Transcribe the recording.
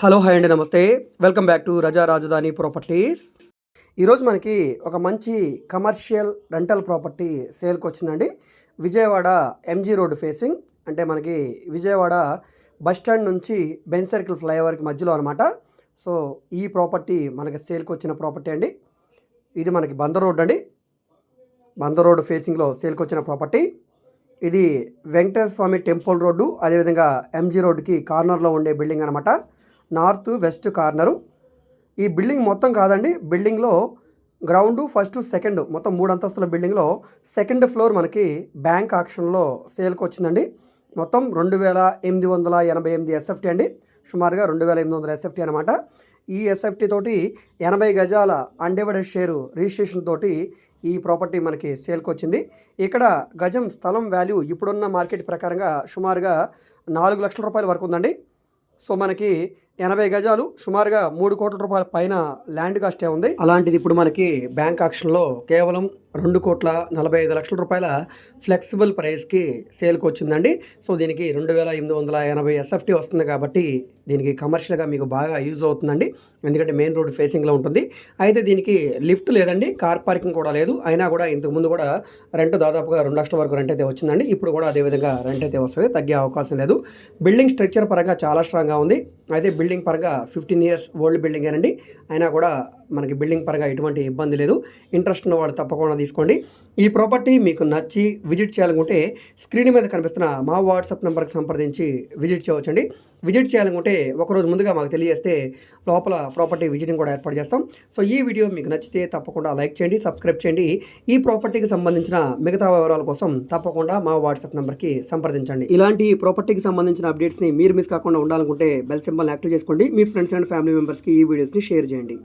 Hello hi అండి, నమస్తే. Welcome back to రజా రాజధాని ప్రాపర్టీస్. ఈరోజు మనకి ఒక మంచి కమర్షియల్ రెంటల్ ప్రాపర్టీ సేల్కి వచ్చిందండి. విజయవాడ ఎంజీ రోడ్ ఫేసింగ్, అంటే మనకి విజయవాడ బస్ స్టాండ్ నుంచి బెంచ్ సర్కిల్ ఫ్లైఓవర్కి మధ్యలో అనమాట. సో ఈ ప్రాపర్టీ మనకి సేల్కి వచ్చిన ప్రాపర్టీ అండి. ఇది మనకి బందర్ రోడ్ అండి. బందర్ రోడ్ ఫేసింగ్లో సేల్కి వచ్చిన ప్రాపర్టీ. ఇది వెంకటేశ్వర స్వామి టెంపుల్ రోడ్డు, అదేవిధంగా ఎంజీ రోడ్డుకి కార్నర్లో ఉండే బిల్డింగ్ అనమాట. North west corner. ఈ బిల్డింగ్ మొత్తం కాదండి, బిల్డింగ్లో గ్రౌండ్ ఫస్ట్ సెకండ్ మొత్తం 3 అంతస్తుల బిల్డింగ్లో సెకండ్ ఫ్లోర్ మనకి బ్యాంక్ ఆక్షన్లో సేల్కి వచ్చిందండి. మొత్తం 2888 ఎస్ఎఫ్టీ అండి, సుమారుగా 2800 ఎస్ఎఫ్టీ అనమాట. ఈ ఎస్ఎఫ్టీ తోటి 80 గజాల అన్డివైడెడ్ షేరు రిజిస్ట్రేషన్ తోటి ఈ ప్రాపర్టీ మనకి సేల్కి వచ్చింది. ఇక్కడ గజం స్థలం వాల్యూ ఇప్పుడున్న మార్కెట్ ప్రకారంగా సుమారుగా 4 లక్షల రూపాయల వరకు ఉందండి. సో మనకి 80 గజాలు సుమారుగా 3 కోట్ల రూపాయల పైన ల్యాండ్ కాస్టే ఉంది. అలాంటిది ఇప్పుడు మనకి బ్యాంక్ ఆక్షన్లో కేవలం 2,45,00,000 రూపాయల ఫ్లెక్సిబుల్ ప్రైస్కి సేల్కి వచ్చిందండి. సో దీనికి 2880 ఎస్ఎఫ్టీ వస్తుంది కాబట్టి దీనికి కమర్షియల్గా మీకు బాగా యూజ్ అవుతుందండి, ఎందుకంటే మెయిన్ రోడ్ ఫేసింగ్లో ఉంటుంది. అయితే దీనికి లిఫ్ట్ లేదండి, కార్ పార్కింగ్ కూడా లేదు. అయినా కూడా ఇంతకుముందు కూడా రెంట్ దాదాపుగా 2 లక్షల వరకు రెంట్ అయితే వచ్చిందండి. ఇప్పుడు కూడా అదేవిధంగా రెంట్ అయితే వస్తుంది, తగ్గే అవకాశం లేదు. బిల్డింగ్ స్ట్రక్చర్ పరంగా చాలా స్ట్రాంగ్గా ఉంది. అయితే బిల్డింగ్ పరంగా 15 ఇయర్స్ ఓల్డ్ బిల్డింగ్ ఏనండి. అయినా కూడా మనకి బిల్డింగ్ పరంగా ఎటువంటి ఇబ్బంది లేదు. ఇంట్రెస్ట్ ఉన్న వాళ్ళు తప్పకుండా తీసుకోండి. ఈ ప్రాపర్టీ మీకు నచ్చి విజిట్ చేయాలనుకుంటే స్క్రీన్ మీద కనిపిస్తున్న మా వాట్సాప్ నెంబర్కి సంప్రదించి విజిట్ చేయవచ్చండి. విజిట్ చేయాలనుకుంటే ఒకరోజు ముందుగా మాకు తెలియజేస్తే లోపల ప్రాపర్టీ విజిటింగ్ కూడా ఏర్పాటు చేస్తాం. సో ఈ వీడియో మీకు నచ్చితే తప్పకుండా లైక్ చేయండి, సబ్స్క్రైబ్ చేయండి. ఈ ప్రాపర్టీకి సంబంధించిన మిగతా వివరాల కోసం తప్పకుండా మా వాట్సాప్ నెంబర్కి సంప్రదించండి. ఇలాంటి ప్రాపర్టీకి సంబంధించిన అప్డేట్స్ని మీరు మిస్ కాకుండా ఉండాలనుకుంటే బెల్ సింబల్ యాక్టివ్ చేసుకోండి. మీ ఫ్రెండ్స్ అండ్ ఫ్యామిలీ మెంబర్స్కి ఈ వీడియోస్ని షేర్ చేయండి.